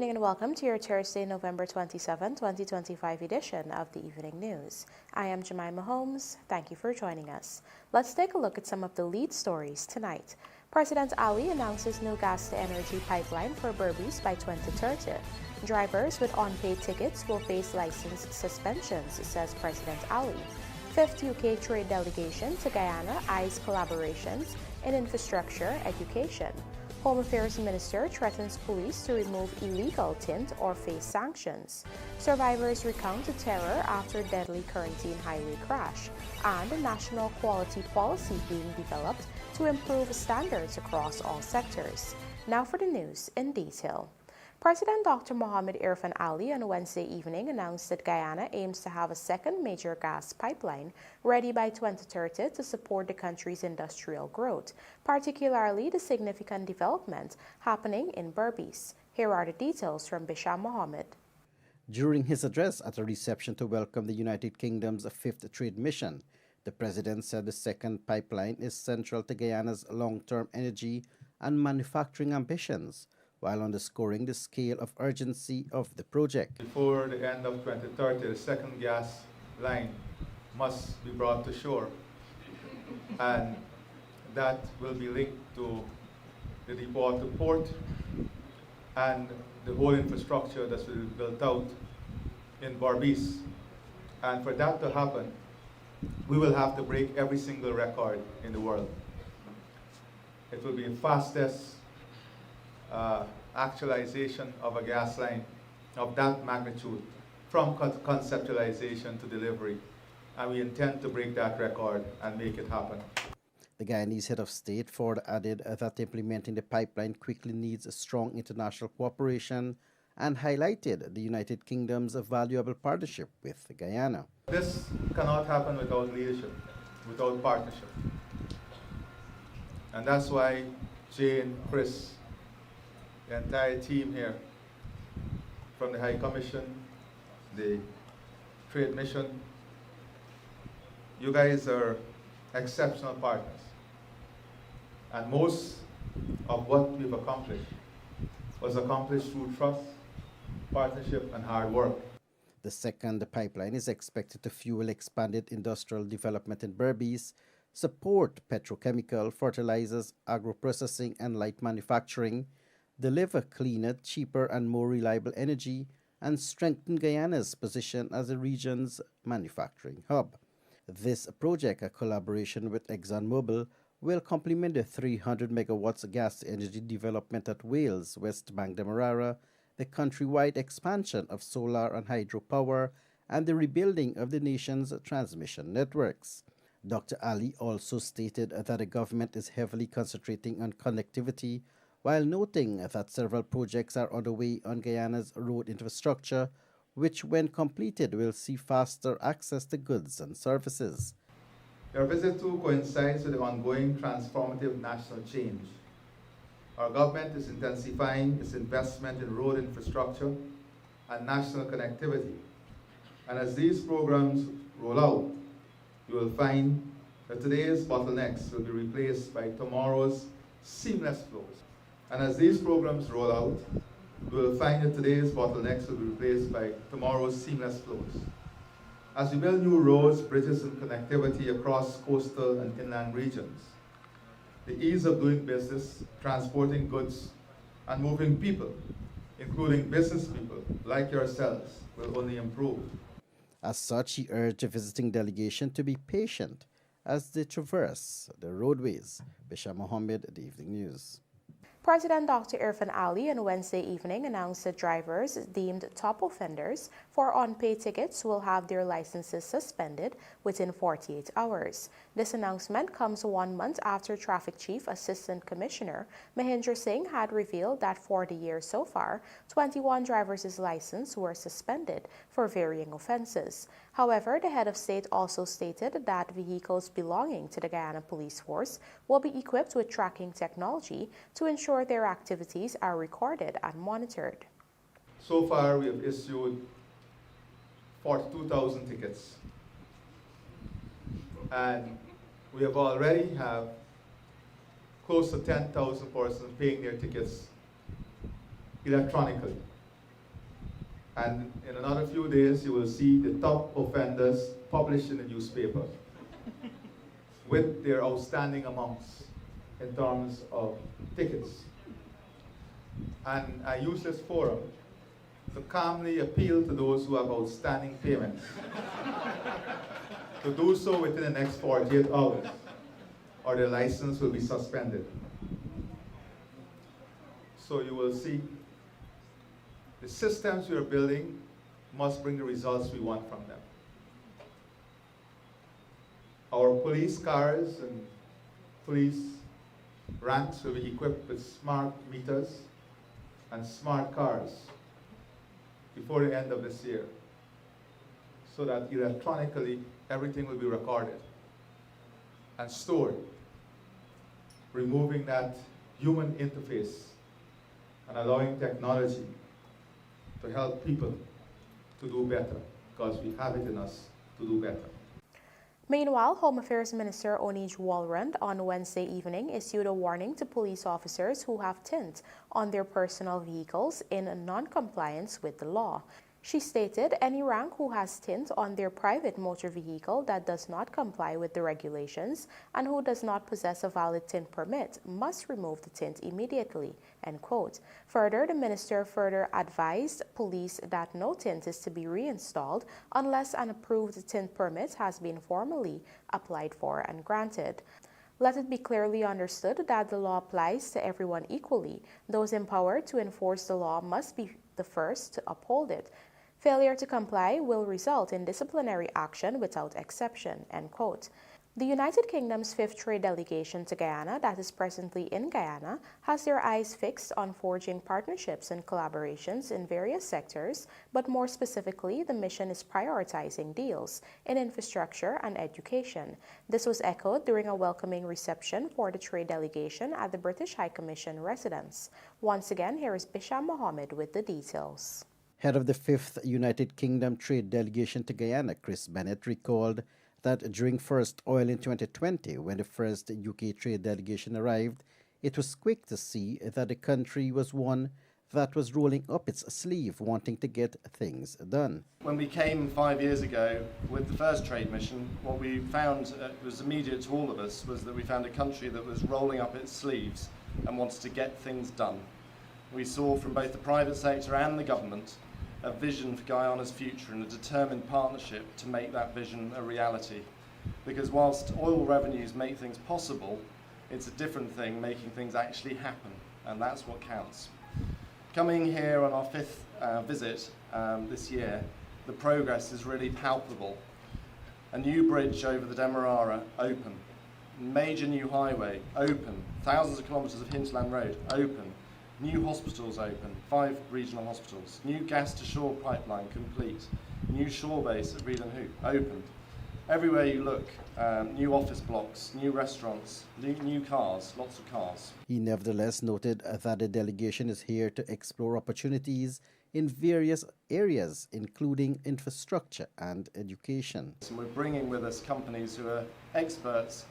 evening and welcome to your Thursday, November 27, 2025 edition of the Evening News. I am Jemima Holmes. Thank you for joining us. Let's take a look at some of the lead stories tonight. President Ali announces no gas-to-energy pipeline for BERBICE by 2030. Drivers with unpaid tickets will face license suspensions, says President Ali. Fifth UK trade delegation to Guyana eyes collaborations in infrastructure education. Home Affairs Minister threatens police to remove illegal TINT or face sanctions. Survivors recount the terror after deadly Corentyne highway crash. And a national quality policy being developed to improve standards across all sectors. Now for the news in detail. President Dr. Mohamed Irfan Ali on Wednesday evening announced that Guyana aims to have a second major gas pipeline ready by 2030 to support the country's industrial growth, particularly the significant development happening in BERBICE. Here are the details from Bisham Mohammed. During his address at a reception to welcome the United Kingdom's fifth trade mission, the president said the second pipeline is central to Guyana's long-term energy and manufacturing ambitions, while underscoring the scale of urgency of the project. Before the end of 2030, the second gas line must be brought to shore, and that will be linked to the deepwater port and the whole infrastructure that will be built out in BERBICE. And for that to happen, we will have to break every single record in the world. It will be the fastest actualization of a gas line of that magnitude from conceptualization to delivery, and we intend to break that record and make it happen. The Guyanese head of state Ford added that implementing the pipeline quickly needs a strong international cooperation and highlighted the United Kingdom's valuable partnership with Guyana. This cannot happen without leadership, without partnership. And that's why Jane, Chris, the entire team here, from the High Commission, the Trade Mission, you guys are exceptional partners. And most of what we've accomplished was accomplished through trust, partnership, and hard work. The second pipeline is expected to fuel expanded industrial development in BERBICE, support petrochemical, fertilizers, agro-processing, and light manufacturing, deliver cleaner, cheaper, and more reliable energy, and strengthen Guyana's position as the region's manufacturing hub. This project, a collaboration with ExxonMobil, will complement the 300 megawatts gas energy development at Wales, West Bank Demerara, the countrywide expansion of solar and hydropower, and the rebuilding of the nation's transmission networks. Dr. Ali also stated that the government is heavily concentrating on connectivity, while noting that several projects are underway on Guyana's road infrastructure, which when completed will see faster access to goods and services. Your visit too coincides with the ongoing transformative national change. Our government is intensifying its investment in road infrastructure and national connectivity. And as these programs roll out, you will find that today's bottlenecks will be replaced by tomorrow's seamless flows. And as these programs roll out, we will find that today's bottlenecks will be replaced by tomorrow's seamless flows. As we build new roads, bridges, and connectivity across coastal and inland regions, the ease of doing business, transporting goods, and moving people, including business people like yourselves, will only improve. As such, he urged the visiting delegation to be patient as they traverse the roadways. Bisham Mohammed, The Evening News. President Dr. Irfan Ali on Wednesday evening announced that drivers deemed top offenders for unpaid tickets will have their licenses suspended within 48 hours. This announcement comes 1 month after Traffic Chief Assistant Commissioner Mahendra Singh had revealed that for the year so far, 21 drivers' licenses were suspended for varying offenses. However, the head of state also stated that vehicles belonging to the Guyana Police Force will be equipped with tracking technology to ensure their activities are recorded and monitored. So far, we have issued 42,000 tickets. And we have already have close to 10,000 persons paying their tickets electronically. And in another few days, you will see the top offenders published in the newspaper with their outstanding amounts in terms of tickets. And I use this forum to calmly appeal to those who have outstanding payments to do so within the next 48 hours, or their license will be suspended. So you will see the systems we are building must bring the results we want from them. Our police cars and police ranks will be equipped with smart meters and smart cars before the end of this year, so that electronically everything will be recorded and stored, removing that human interface and allowing technology to help people to do better, because we have it in us to do better. Meanwhile, Home Affairs Minister Onij Walrand on Wednesday evening issued a warning to police officers who have tint on their personal vehicles in non-compliance with the law. She stated any rank who has tint on their private motor vehicle that does not comply with the regulations and who does not possess a valid tint permit must remove the tint immediately, end quote. Further, the minister advised police that no tint is to be reinstalled unless an approved tint permit has been formally applied for and granted. Let it be clearly understood that the law applies to everyone equally. Those empowered to enforce the law must be the first to uphold it. Failure to comply will result in disciplinary action without exception, end quote. The United Kingdom's 5th trade delegation to Guyana, that is presently in Guyana, has their eyes fixed on forging partnerships and collaborations in various sectors, but more specifically, the mission is prioritizing deals in infrastructure and education. This was echoed during a welcoming reception for the trade delegation at the British High Commission residence. Once again, here is Bisham Mohammed with the details. Head of the 5th United Kingdom trade delegation to Guyana, Chris Bennett, recalled that during First Oil in 2020, when the first UK trade delegation arrived, it was quick to see that the country was one that was rolling up its sleeve, wanting to get things done. When we came 5 years ago with the first trade mission, what we found was immediate to all of us was that we found a country that was rolling up its sleeves and wanted to get things done. We saw from both the private sector and the government a vision for Guyana's future and a determined partnership to make that vision a reality. Because whilst oil revenues make things possible, it's a different thing making things actually happen, and that's what counts. Coming here on our 5th visit this year, the progress is really palpable. A new bridge over the Demerara, open. Major new highway, open. Thousands of kilometres of hinterland road, open. New hospitals open, 5 regional hospitals. New gas-to-shore pipeline complete. New shore base at Reed and Hoop opened. Everywhere you look, new office blocks, new restaurants, new cars, lots of cars. He nevertheless noted that the delegation is here to explore opportunities in various areas, including infrastructure and education. And we're bringing with us companies who are experts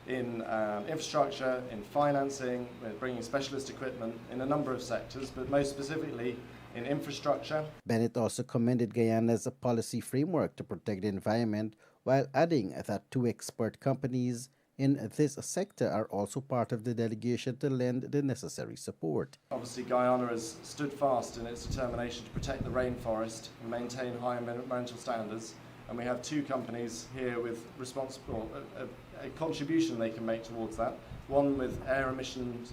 in infrastructure, in financing. We're bringing specialist equipment in a number of sectors, but most specifically in infrastructure. Bennett also commended Guyana's policy framework to protect the environment, while adding that 2 expert companies in this sector are also part of the delegation to lend the necessary support. Obviously, Guyana has stood fast in its determination to protect the rainforest and maintain high environmental standards, and we have 2 companies here with a contribution they can make towards that. One with air emissions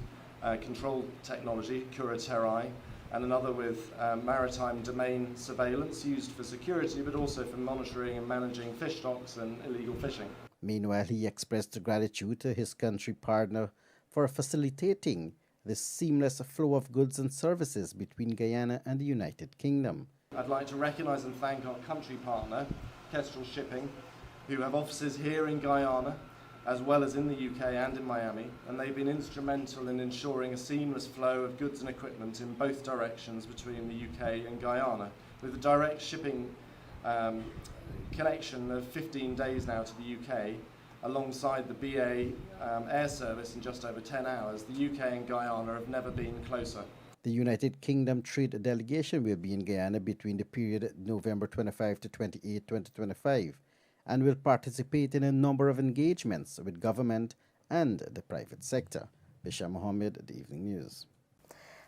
control technology, CORENTYNE, and another with maritime domain surveillance used for security, but also for monitoring and managing fish stocks and illegal fishing. Meanwhile, he expressed gratitude to his country partner for facilitating the seamless flow of goods and services between Guyana and the United Kingdom. I'd like to recognise and thank our country partner, Kestrel Shipping, who have offices here in Guyana, as well as in the UK and in Miami, and they've been instrumental in ensuring a seamless flow of goods and equipment in both directions between the UK and Guyana, with a direct shipping connection of 15 days now to the UK, alongside the BA air service in just over 10 hours. The UK and Guyana have never been closer. The United Kingdom trade delegation will be in Guyana between the period November 25 to 28, 2025, and will participate in a number of engagements with government and the private sector. Bishar Mohammed, The Evening News.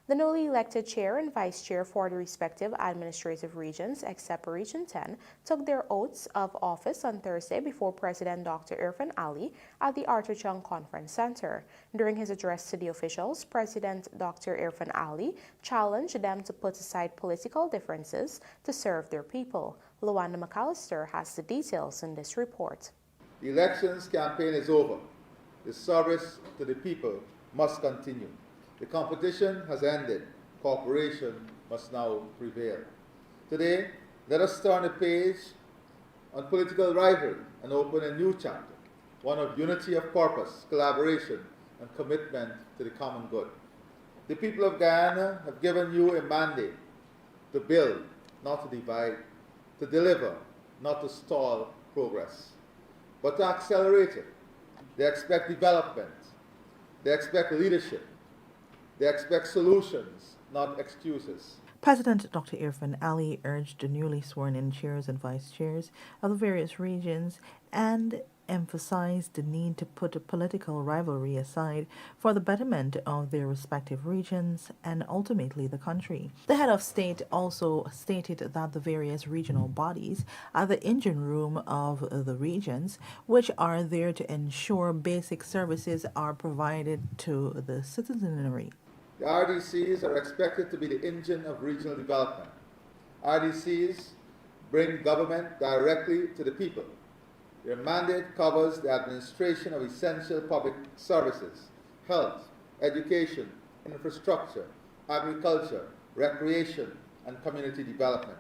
The newly elected chair and vice chair for the respective administrative regions, except Region 10, took their oaths of office on Thursday before President Dr. Irfan Ali at the Arthur Chung Conference Center. During his address to the officials, President Dr. Irfan Ali challenged them to put aside political differences to serve their people. Luanda McAllister has the details in this report. The elections campaign is over. The service to the people must continue. The competition has ended. Cooperation must now prevail. Today, let us turn the page on political rivalry and open a new chapter, one of unity of purpose, collaboration, and commitment to the common good. The people of Guyana have given you a mandate to build, not to divide, to deliver, not to stall progress, but to accelerate it. They expect development. They expect leadership. They expect solutions, not excuses. President Dr. Irfan Ali urged the newly sworn-in chairs and vice chairs of the various regions and emphasized the need to put a political rivalry aside for the betterment of their respective regions and ultimately the country. The head of state also stated that the various regional bodies are the engine room of the regions, which are there to ensure basic services are provided to the citizenry. The RDCs are expected to be the engine of regional development. RDCs bring government directly to the people. Their mandate covers the administration of essential public services, health, education, infrastructure, agriculture, recreation, and community development.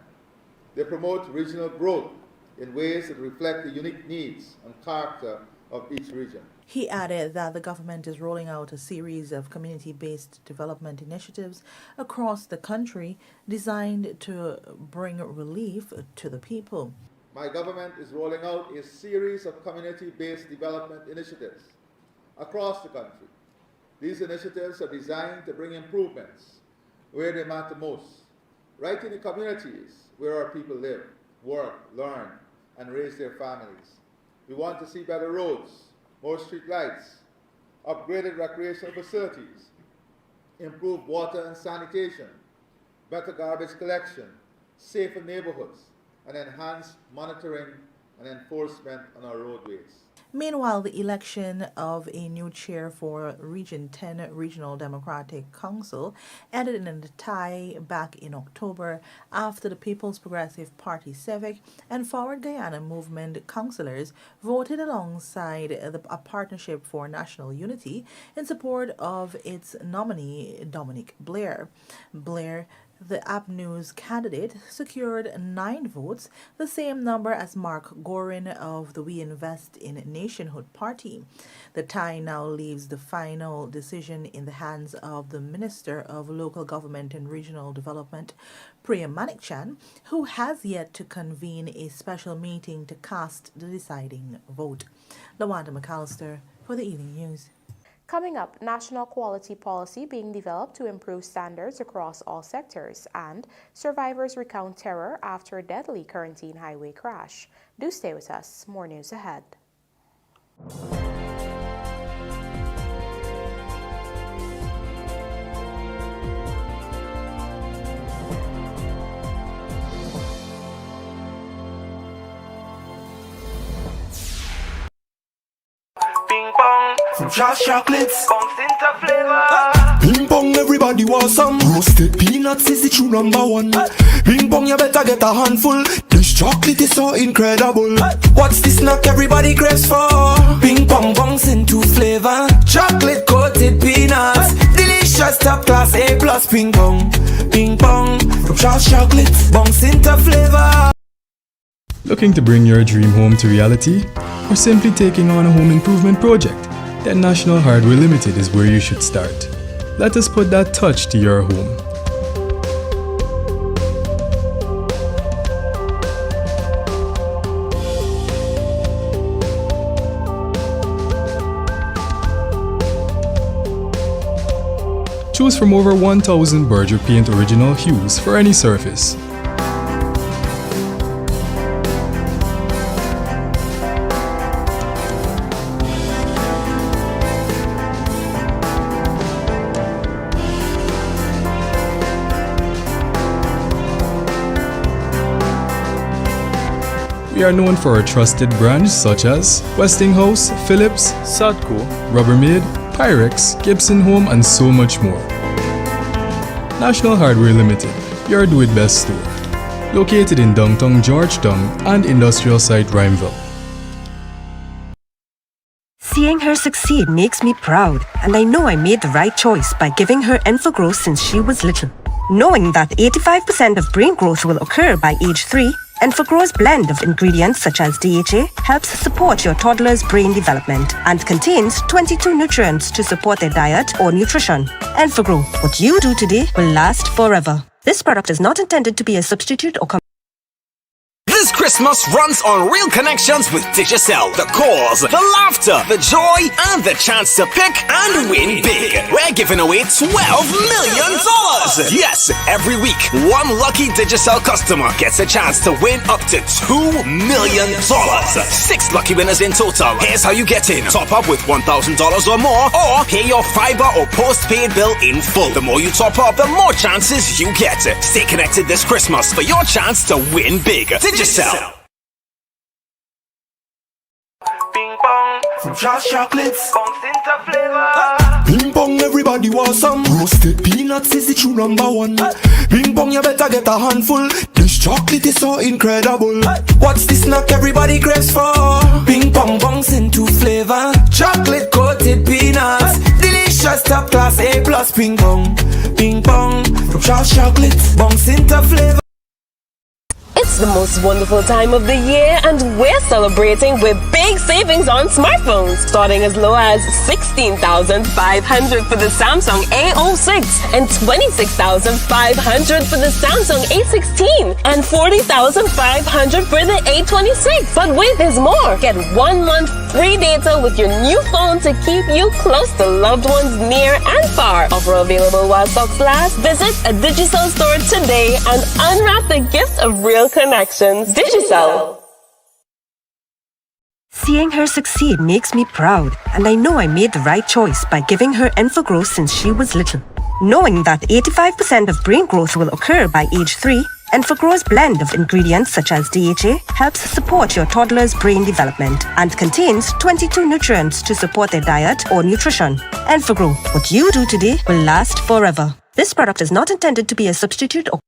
They promote regional growth in ways that reflect the unique needs and character of each region. He added that the government is rolling out a series of community-based development initiatives across the country designed to bring relief to the people. My government is rolling out a series of community-based development initiatives across the country. These initiatives are designed to bring improvements where they matter most, right in the communities where our people live, work, learn, and raise their families. We want to see better roads, more street lights, upgraded recreational facilities, improved water and sanitation, better garbage collection, safer neighborhoods, and enhanced monitoring and enforcement on our roadways. Meanwhile, the election of a new chair for Region 10 Regional Democratic Council ended in a tie back in October after the People's Progressive Party Civic and Forward Guyana Movement councillors voted alongside a Partnership for National Unity in support of its nominee Dominic Blair. Blair, the AppNews candidate, secured 9 votes, the same number as Mark Gorin of the We Invest in Nationhood Party. The tie now leaves the final decision in the hands of the Minister of Local Government and Regional Development, Priya Manikchan, who has yet to convene a special meeting to cast the deciding vote. Lawanda McAllister for the Evening News. Coming up, national quality policy being developed to improve standards across all sectors, and survivors recount terror after a deadly Corentyne highway crash. Do stay with us. More news ahead. From Charles Chocolates, Bunks into flavor. Ping pong, everybody want some. Roasted peanuts is the true #1. Ping pong, you better get a handful. This chocolate is so incredible. What's the snack everybody craves for? Ping pong, bunks into flavor. Chocolate coated peanuts, delicious top class A+. Ping pong, from Charles Chocolates, Bunks into flavor. Looking to bring your dream home to reality? Or simply taking on a home improvement project? Then National Hardware Limited is where you should start. Let us put that touch to your home. Choose from over 1,000 Berger Paint original hues for any surface. We are known for our trusted brands such as Westinghouse, Philips, Sadco, Rubbermaid, Pyrex, Gibson Home, and so much more. National Hardware Limited, your do-it-best store. Located in downtown Georgetown and industrial site Rhymeville. Seeing her succeed makes me proud, and I know I made the right choice by giving her Enfogrow since she was little. Knowing that 85% of brain growth will occur by age 3, Enfogrow's blend of ingredients such as DHA helps support your toddler's brain development and contains 22 nutrients to support their diet or nutrition. Enfogrow, what you do today will last forever. This product is not intended to be a substitute or This Christmas runs on real connections with Digicel. The calls, the laughter, the joy, and the chance to pick and win big. We're giving away $12 million. Yes, every week, one lucky Digicel customer gets a chance to win up to $2 million. 6 lucky winners in total. Here's how you get in. Top up with $1,000 or more, or pay your fiber or postpaid bill in full. The more you top up, the more chances you get. Stay connected this Christmas for your chance to win big. Digicel. Ping pong From Josh Chocolates. Bong Sinta flavor. Ping pong, everybody want some. Roasted peanuts is the true number one. Ping pong, you better get a handful. This chocolate is so incredible. What's the snack everybody craves for? Ping pong, bongs into flavor. Chocolate coated peanuts. Delicious, top class, A+. Ping pong, ping pong. From Josh Chocolates. Bongs into flavor. It's the most wonderful time of the year, and we're celebrating with big savings on smartphones, starting as low as $16,500 for the Samsung A06 and $26,500 for the Samsung A16 and $40,500 for the A26. But wait, there's more. Get 1 month free data with your new phone to keep you close to loved ones near and far. Offer available while stocks last. Visit a Digicel store today and unwrap the gift of real connections. Digicel. Seeing her succeed makes me proud, and I know I made the right choice by giving her Enfogrow since she was little. Knowing that 85% of brain growth will occur by age 3, Enfogrow's blend of ingredients such as DHA helps support your toddler's brain development and contains 22 nutrients to support their diet or nutrition. Enfogrow, what you do today will last forever. This product is not intended to be a substitute or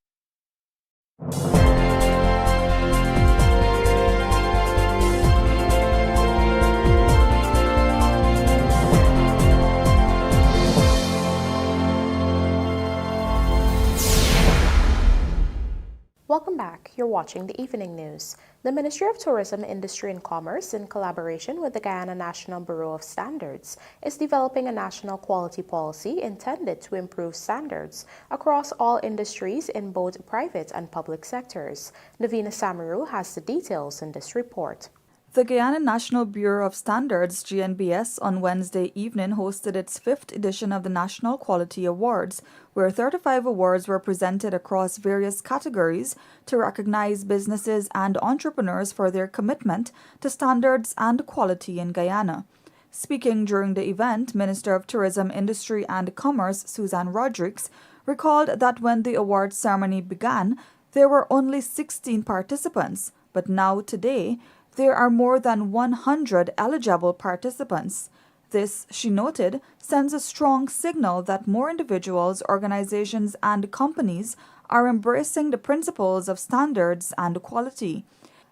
Welcome back. You're watching the Evening News. The Ministry of Tourism, Industry and Commerce, in collaboration with the Guyana National Bureau of Standards, is developing a national quality policy intended to improve standards across all industries in both private and public sectors. Navina Samaru has the details in this report. The Guyana National Bureau of Standards, GNBS, on Wednesday evening hosted its 5th edition of the National Quality Awards, where 35 awards were presented across various categories to recognize businesses and entrepreneurs for their commitment to standards and quality in Guyana. Speaking during the event, Minister of Tourism, Industry and Commerce, Suzanne Rodrigues, recalled that when the awards ceremony began, there were only 16 participants, but now today, there are more than 100 eligible participants. This, she noted, sends a strong signal that more individuals, organizations, and companies are embracing the principles of standards and quality.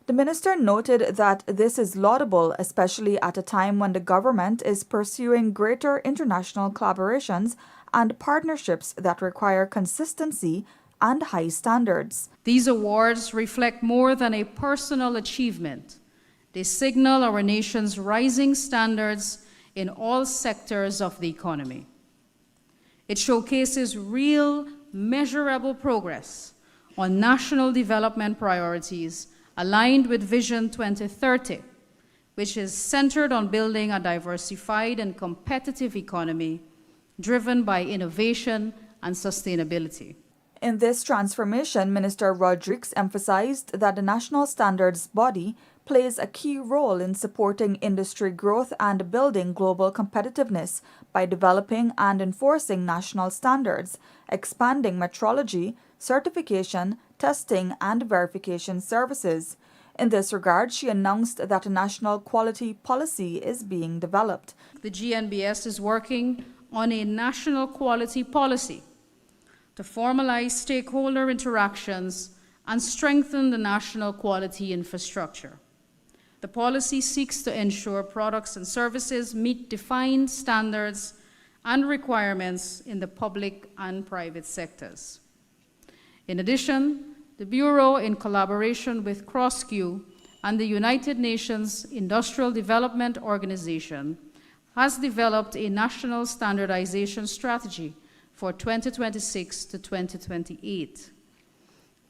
The minister noted that this is laudable, especially at a time when the government is pursuing greater international collaborations and partnerships that require consistency and high standards. These awards reflect more than a personal achievement. They signal our nation's rising standards in all sectors of the economy. It showcases real, measurable progress on national development priorities aligned with Vision 2030, which is centered on building a diversified and competitive economy driven by innovation and sustainability. In this transformation, Minister Rodriguez emphasized that the national standards body plays a key role in supporting industry growth and building global competitiveness by developing and enforcing national standards, expanding metrology, certification, testing, and verification services. In this regard, she announced that a national quality policy is being developed. The GNBS is working on a national quality policy to formalize stakeholder interactions and strengthen the national quality infrastructure. The policy seeks to ensure products and services meet defined standards and requirements in the public and private sectors. In addition, the Bureau, in collaboration with CrossQ and the United Nations Industrial Development Organization, has developed a national standardization strategy for 2026 to 2028.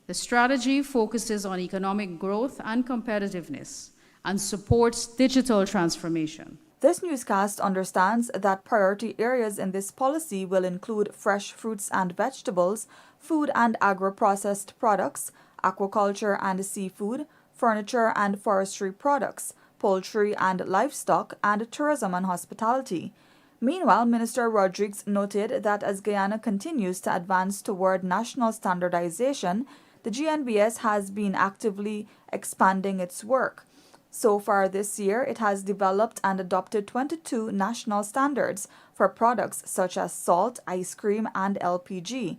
The strategy focuses on economic growth and competitiveness and supports digital transformation. This newscast understands that priority areas in this policy will include fresh fruits and vegetables, food and agro-processed products, aquaculture and seafood, furniture and forestry products, poultry and livestock, and tourism and hospitality. Meanwhile, Minister Rodriguez noted that as Guyana continues to advance toward national standardization, the GNBS has been actively expanding its work. So far this year, it has developed and adopted 22 national standards for products such as salt, ice cream, and LPG.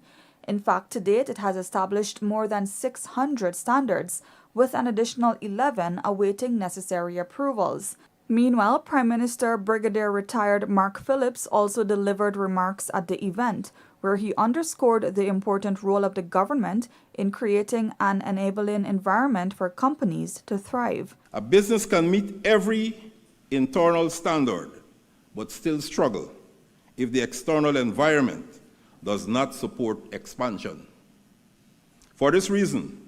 In fact, to date, it has established more than 600 standards, with an additional 11 awaiting necessary approvals. Meanwhile, Prime Minister Brigadier Retired Mark Phillips also delivered remarks at the event, where he underscored the important role of the government in creating an enabling environment for companies to thrive. A business can meet every internal standard, but still struggle if the external environment does not support expansion. For this reason,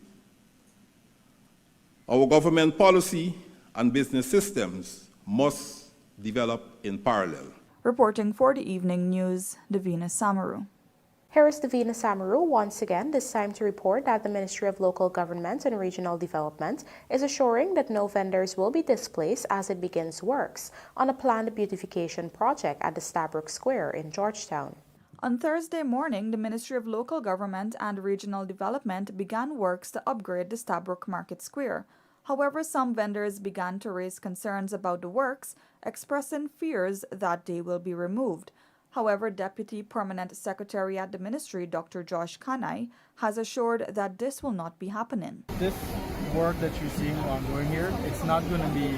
our government policy and business systems must develop in parallel. Reporting for the Evening News, Davina Samaru. Here is Davina Samaru once again, this time to report that the Ministry of Local Government and Regional Development is assuring that no vendors will be displaced as it begins works on a planned beautification project at the Stabroek Square in Georgetown. On Thursday morning, the Ministry of Local Government and Regional Development began works to upgrade the Stabroek Market Square. However, some vendors began to raise concerns about the works, expressing fears that they will be removed. However, Deputy Permanent Secretary at the Ministry, Dr. Josh Kanai, has assured that this will not be happening. This work that you're seeing ongoing here, it's not going to be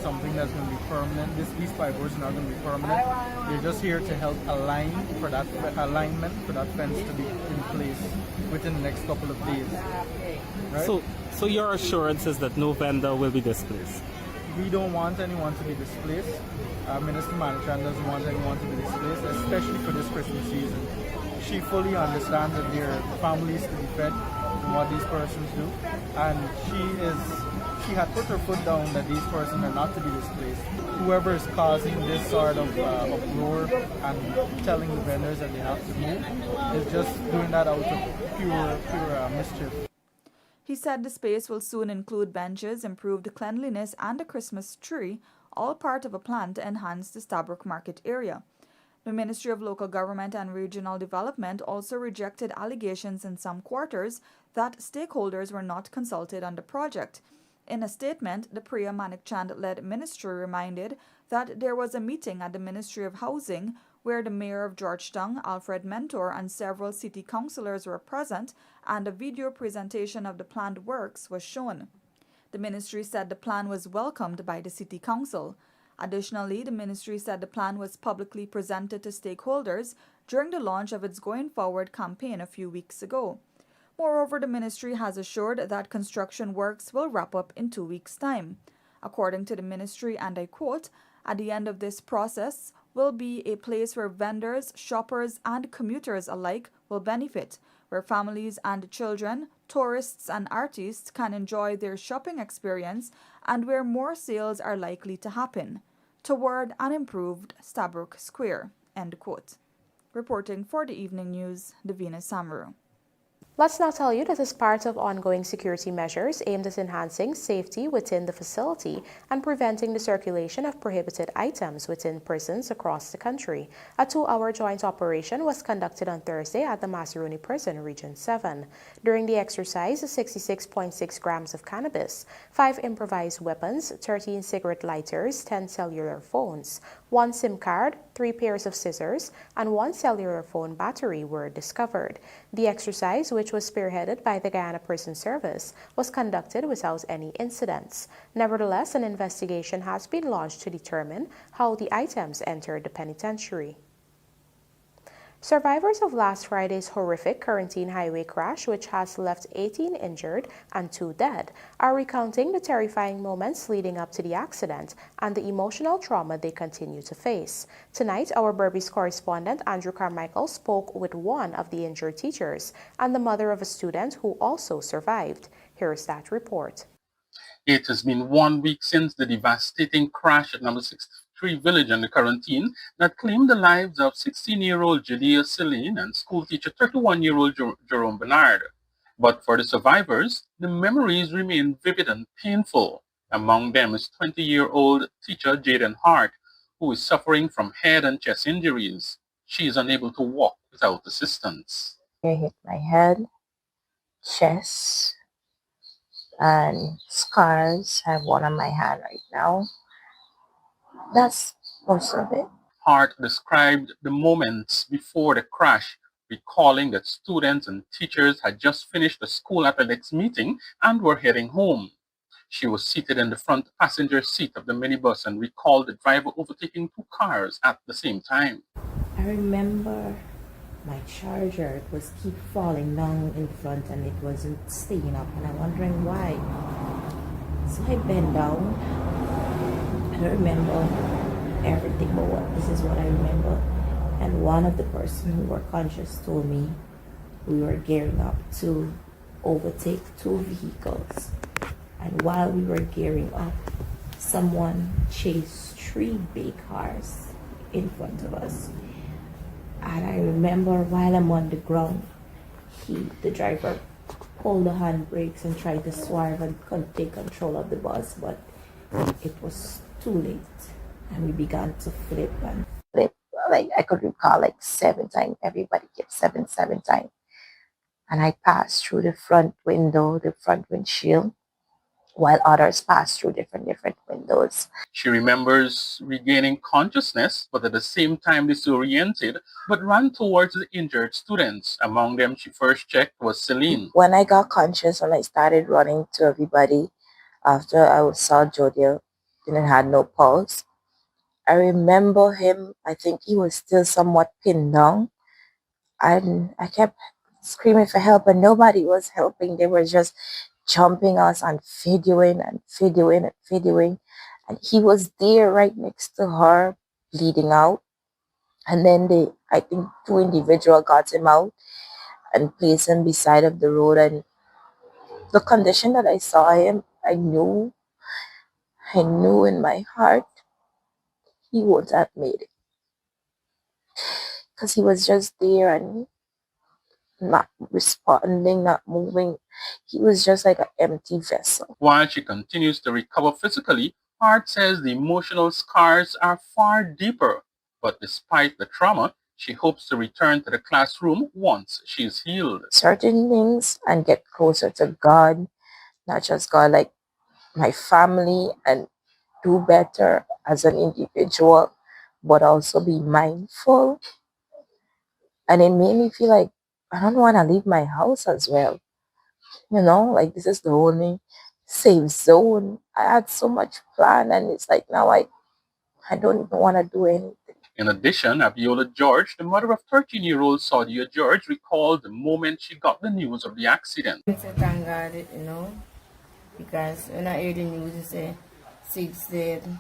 something that's going to be permanent. These 5 boards are not going to be permanent. They're just here to help align for that alignment for that fence to be in place within the next couple of days. Right? So your assurance is that no vendor will be displaced? We don't want anyone to be displaced. Minister Manichan doesn't want anyone to be displaced, especially for this Christmas season. She fully understands that there are families to be fed and what these persons do, and she had put her foot down that these persons are not to be displaced. Whoever is causing this sort of uproar and telling the vendors that they have to move is just doing that out of pure mischief. He said the space will soon include benches, improved cleanliness, and a Christmas tree, all part of a plan to enhance the Stabroek Market area. The Ministry of Local Government and Regional Development also rejected allegations in some quarters that stakeholders were not consulted on the project. In a statement, the Priya Manikchand-led ministry reminded that there was a meeting at the Ministry of Housing where the Mayor of Georgetown, Alfred Mentor, and several city councillors were present, and a video presentation of the planned works was shown. The ministry said the plan was welcomed by the City Council. Additionally, the ministry said the plan was publicly presented to stakeholders during the launch of its Going Forward campaign a few weeks ago. Moreover, the ministry has assured that construction works will wrap up in 2 weeks' time. According to the ministry, and I quote, "At the end of this process will be a place where vendors, shoppers, and commuters alike will benefit, where families and children, tourists and artists can enjoy their shopping experience, and where more sales are likely to happen, toward an improved Stabroek Square." End quote. Reporting for the evening news, Davina Samaru. Let's now tell you that as part of ongoing security measures aimed at enhancing safety within the facility and preventing the circulation of prohibited items within prisons across the country, a 2-hour joint operation was conducted on Thursday at the Mazaruni Prison, Region 7. During the exercise, 66.6 grams of cannabis, 5 improvised weapons, 13 cigarette lighters, 10 cellular phones, 1 SIM card, 3 pairs of scissors, and 1 cellular phone battery were discovered. The exercise, which was spearheaded by the Guyana Prison Service, was conducted without any incidents. Nevertheless, an investigation has been launched to determine how the items entered the penitentiary. Survivors of last Friday's horrific Corentyne highway crash, which has left 18 injured and 2 dead, are recounting the terrifying moments leading up to the accident and the emotional trauma they continue to face. Tonight, our BERBICE correspondent Andrew Carmichael spoke with one of the injured teachers and the mother of a student who also survived. Here is that report. It has been 1 week since the devastating crash at number 63 Village on the Corentyne that claimed the lives of 16-year-old Judea Celine and schoolteacher 31-year-old Jerome Bernard. But for the survivors, the memories remain vivid and painful. Among them is 20-year-old teacher Jaden Hart, who is suffering from head and chest injuries. She is unable to walk without assistance. I hit my head, chest, and scars. I have one on my hand right now. That's most of it. Hart described the moments before the crash, recalling that students and teachers had just finished the school athletics meeting and were heading home. She was seated in the front passenger seat of the minibus and recalled the driver overtaking 2 cars at the same time. I remember my charger was keep falling down in front and it wasn't staying up, and I'm wondering why. So I bent down. I don't remember everything, but this is what I remember. And one of the persons who were conscious told me we were gearing up to overtake 2 vehicles. And while we were gearing up, someone chased 3 big cars in front of us. And I remember while I'm on the ground, the driver pulled the handbrakes and tried to swerve and take control of the bus, but it was too late. And we began to flip and flip. Like I could recall like 7 times. Everybody kept 7 times. And I passed through the front window, the front windshield, while others passed through different windows. She remembers regaining consciousness, but at the same time disoriented, but ran towards the injured students. Among them, she first checked was Celine. When I got conscious, when I started running to everybody, after I saw Jodia, didn't have no pulse, I remember him, I think he was still somewhat pinned down, and I kept screaming for help, and nobody was helping. They were just jumping us and videoing, and he was there right next to her, bleeding out. And then I think 2 individuals got him out and placed him beside of the road, and the condition that I saw him, I knew in my heart he would have made it, because he was just there and not responding, not moving. He was just like an empty vessel. While she continues to recover physically, Hart says the emotional scars are far deeper. But despite the trauma, she hopes to return to the classroom once she's healed. Certain things and get closer to God, not just God, like my family, and do better as an individual, but also be mindful. And it made me feel like I don't want to leave my house as well. You know, like this is the only safe zone. I had so much plan, and it's like now I don't even want to do anything. In addition, Abiola George, the mother of 13-year-old Saudia George, recalled the moment she got the news of the accident. Thank God, you know, because when I hear the news, you say 6 dead,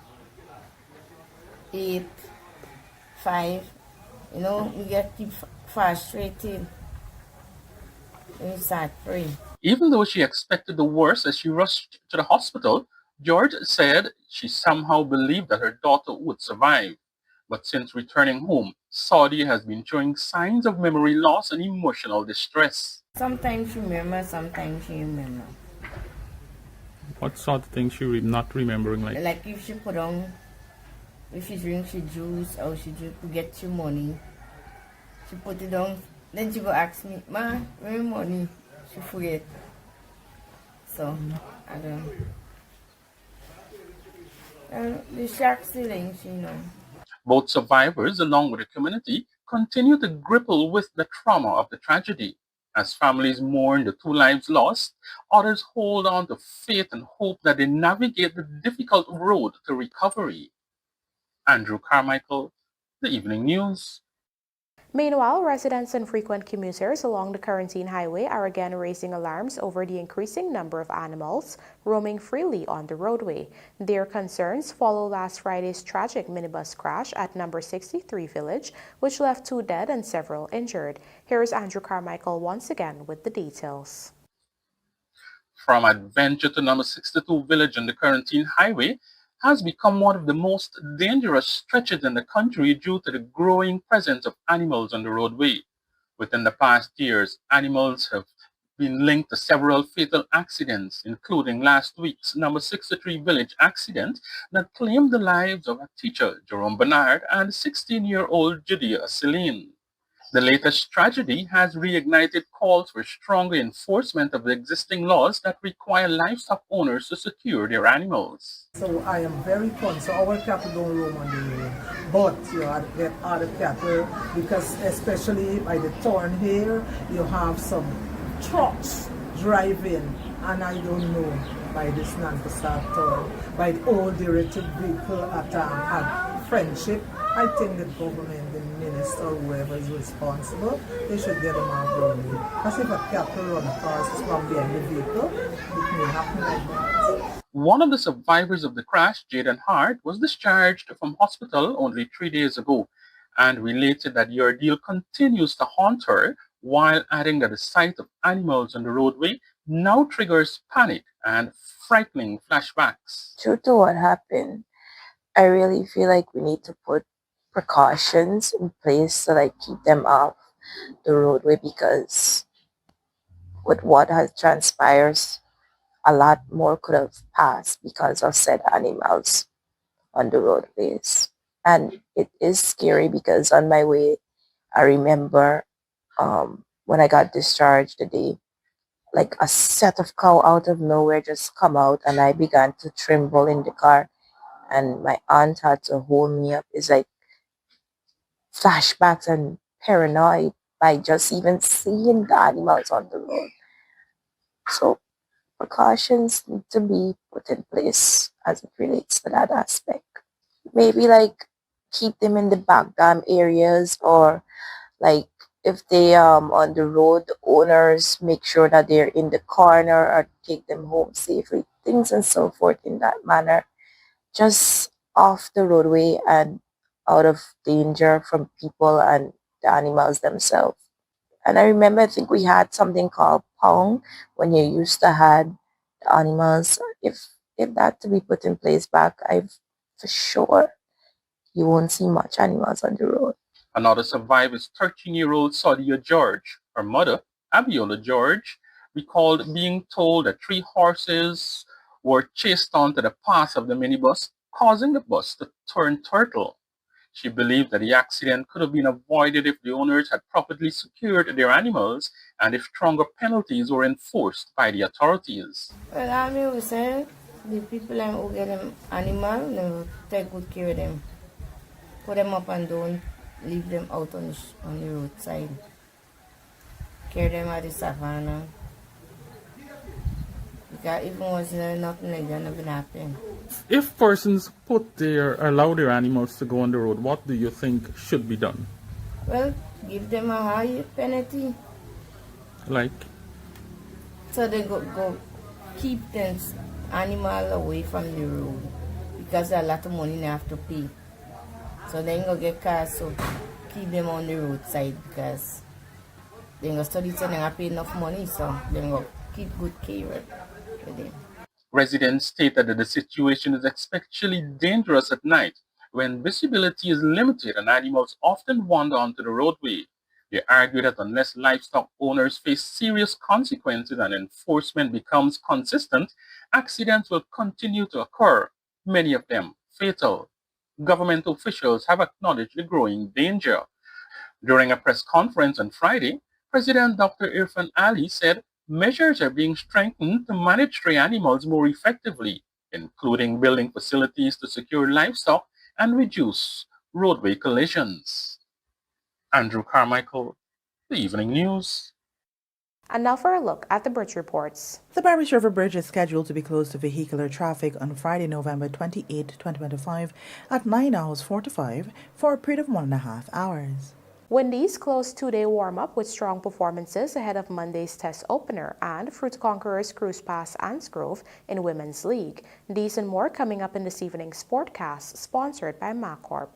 8, 5, you know, you get keep frustrated. We start praying. Even though she expected the worst as she rushed to the hospital, George said she somehow believed that her daughter would survive. But since returning home, Saudi has been showing signs of memory loss and emotional distress. Sometimes she remember, sometimes she remember. What sort of things she not remembering? Like if she put on, if she drink she juice or she get your money, she put it on, then she go ask me, Ma, where your money? She forget. So, I don't know. The shock feeling, you know. Both survivors, along with the community, continue to grapple with the trauma of the tragedy. As families mourn the two lives lost, others hold on to faith and hope that they navigate the difficult road to recovery. Andrew Carmichael, The Evening News. Meanwhile, residents and frequent commuters along the Quarantine Highway are again raising alarms over the increasing number of animals roaming freely on the roadway. Their concerns follow last Friday's tragic minibus crash at number 63 Village, which left 2 dead and several injured. Here is Andrew Carmichael once again with the details. From Adventure to number 62 Village on the Quarantine Highway has become one of the most dangerous stretches in the country due to the growing presence of animals on the roadway. Within the past years, animals have been linked to several fatal accidents, including last week's number 63 Village accident that claimed the lives of a teacher, Jerome Bernard, and 16-year-old Judea Celine. The latest tragedy has reignited calls for stronger enforcement of the existing laws that require livestock owners to secure their animals. So I am very concerned. So our cattle don't roam on the road, but you get other cattle because especially by the turn here, you have some trucks driving, and I don't know by this non-stop turn, by the old directed vehicle at Friendship. I think the government, the minister, whoever is responsible, they should get them off the road. Because if a cattle run across from behind the vehicle, it may happen like that. One of the survivors of the crash, Jaden Hart, was discharged from hospital only 3 days ago and related that the ordeal continues to haunt her, while adding that the sight of animals on the roadway now triggers panic and frightening flashbacks. True to what happened, I really feel like we need to put precautions in place to keep them off the roadway, because with what has transpired, a lot more could have passed because of said animals on the roadways. And it is scary because on my way, I remember when I got discharged today, like a set of cow out of nowhere just come out, and I began to tremble in the car, and my aunt had to hold me up. It's like flashbacks and paranoid by just even seeing the animals on the road. So precautions need to be put in place as it relates to that aspect. Maybe keep them in the back dam areas, or if they on the road, the owners make sure that they're in the corner or take them home safely, things and so forth in that manner, just off the roadway and out of danger from people and the animals themselves. And I remember, I think we had something called Pong when you used to have the animals. If that to be put in place back, for sure you won't see much animals on the road. Another survivor is 13-year-old Sadia George. Her mother, Abiola George, recalled being told that 3 horses were chased onto the path of the minibus, causing the bus to turn turtle. She believed that the accident could have been avoided if the owners had properly secured their animals and if stronger penalties were enforced by the authorities. Well, I mean, we say the people who get them animals, they will take good care of them. Put them up and don't leave them out on the roadside. Carry them at the savannah. Because even was nothing like that never happened. If persons allow their animals to go on the road, what do you think should be done? Well, give them a high penalty. So they go keep them animal away from the road, because there's a lot of money they have to pay. So they ain't gonna get cars, so keep them on the roadside, because they ain't gonna study so they ain't gonna pay enough money, so they ain't gonna keep good care with them. Residents stated that the situation is especially dangerous at night When visibility is limited and animals often wander onto the roadway, they argue that unless livestock owners face serious consequences and enforcement becomes consistent, accidents will continue to occur, many of them fatal. Government officials have acknowledged the growing danger. During a press conference on Friday, President Dr. Irfan Ali said measures are being strengthened to manage stray animals more effectively, including building facilities to secure livestock and reduce roadway collisions. Andrew Carmichael, The Evening News. And now for a look at the bridge reports. The Berbice River Bridge is scheduled to be closed to vehicular traffic on Friday, November 28, 2025 at 9 hours 45 for a period of 1.5 hours. Wendy's closed two-day warm-up with strong performances ahead of Monday's test opener and Fruit Conquerors Cruise Pass Ansgrove in Women's League. These and more coming up in this evening's Sportcast, sponsored by MacCorp.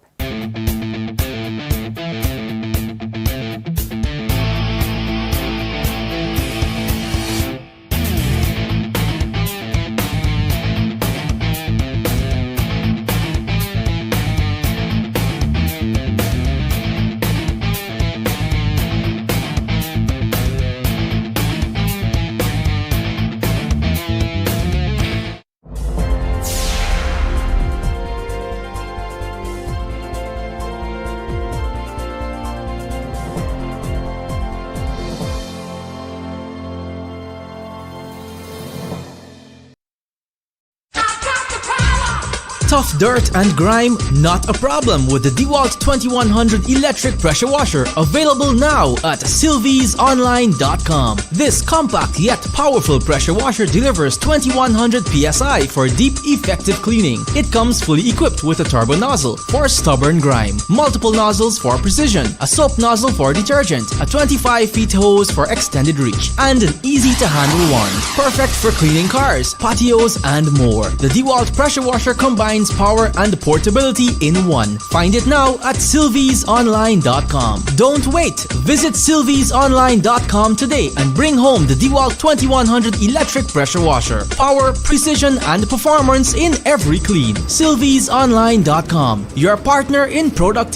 Tough dirt and grime, not a problem with the DeWalt 2100 electric pressure washer, available now at sylviesonline.com. This compact yet powerful pressure washer delivers 2100 psi for deep, effective cleaning. It comes fully equipped with a turbo nozzle for stubborn grime, multiple nozzles for precision, a soap nozzle for detergent, a 25-feet hose for extended reach, and an easy-to-handle wand. Perfect for cleaning cars, patios, and more. The DeWalt pressure washer combines power and portability in one. Find it now at sylviesonline.com. Don't wait! Visit sylviesonline.com today and bring home the DeWalt 2100 electric pressure washer. Power, precision, and performance in every clean. sylviesonline.com, your partner in product.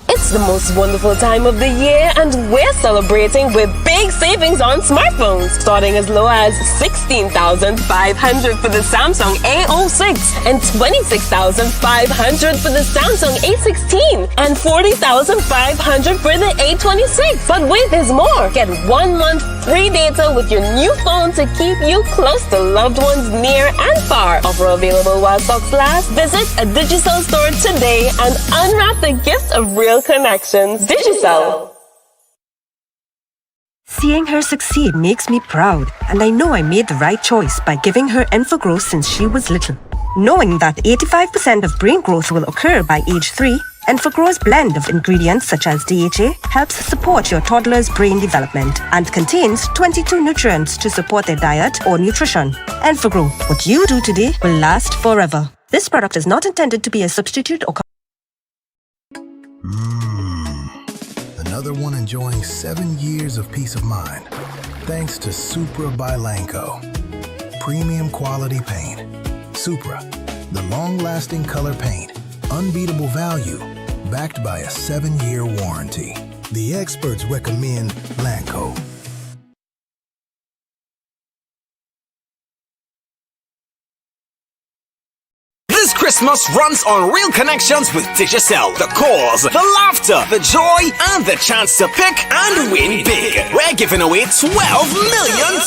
It's the most wonderful time of the year, and we're celebrating with big savings on smartphones, starting as low as $16,500 for the Samsung A06 and $26,500 for the Samsung A16 and $40,500 for the A26. But wait, there's more. Get 1 month free data with your new phone to keep you close to loved ones near and far. Offer available while stocks last. Visit a Digicel store today and unwrap the gift of real connections. Digicel. Seeing her succeed makes me proud, and I know I made the right choice by giving her Enfagrow since she was little. Knowing that 85% of brain growth will occur by age 3, Enfagraw's blend of ingredients such as DHA helps support your toddler's brain development and contains 22 nutrients to support their diet or nutrition. Enfagrow, what you do today will last forever. This product is not intended to be a substitute or Another one enjoying 7 years of peace of mind. Thanks to Supra by Lanco. Premium quality paint. Supra, the long-lasting color paint. Unbeatable value, backed by a 7-year warranty. The experts recommend Lanco. This Christmas runs on real connections with Digicel. The cause, the laughter, the joy, and the chance to pick and win big. We're giving away $12 million.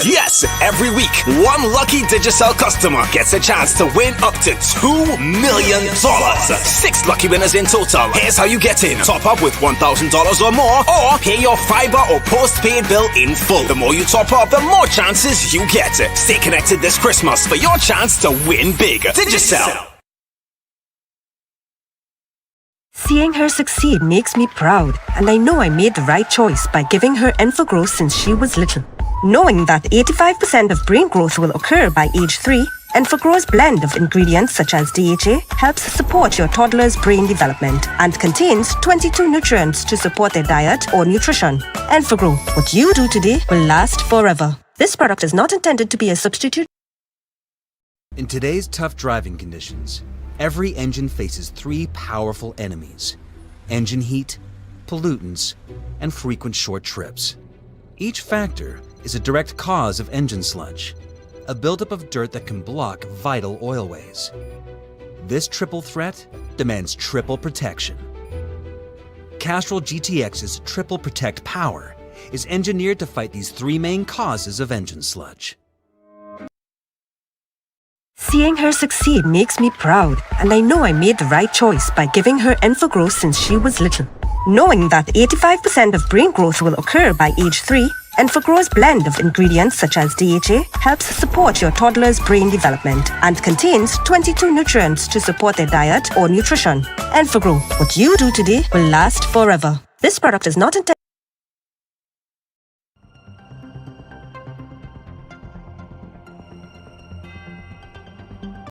Yes, every week, one lucky Digicel customer gets a chance to win up to $2 million. 6 lucky winners in total. Here's how you get in. Top up with $1,000 or more, or pay your fiber or postpaid bill in full. The more you top up, the more chances you get. Stay connected this Christmas for your chance to win big. Digicel. Seeing her succeed makes me proud, and I know I made the right choice by giving her Enfagrow since she was little. Knowing that 85% of brain growth will occur by age 3, Enfagraw's blend of ingredients such as DHA helps support your toddler's brain development and contains 22 nutrients to support their diet or nutrition. Enfagrow, what you do today will last forever. This product is not intended to be a substitute. In today's tough driving conditions, every engine faces three powerful enemies: engine heat, pollutants, and frequent short trips. Each factor is a direct cause of engine sludge, a buildup of dirt that can block vital oilways. This triple threat demands triple protection. Castrol GTX's Triple Protect Power is engineered to fight these three main causes of engine sludge. Seeing her succeed makes me proud, and I know I made the right choice by giving her Enfogrow since she was little. Knowing that 85% of brain growth will occur by age 3, Enfogrow's blend of ingredients such as DHA helps support your toddler's brain development and contains 22 nutrients to support their diet or nutrition. Enfogrow, what you do today will last forever. This product is not intended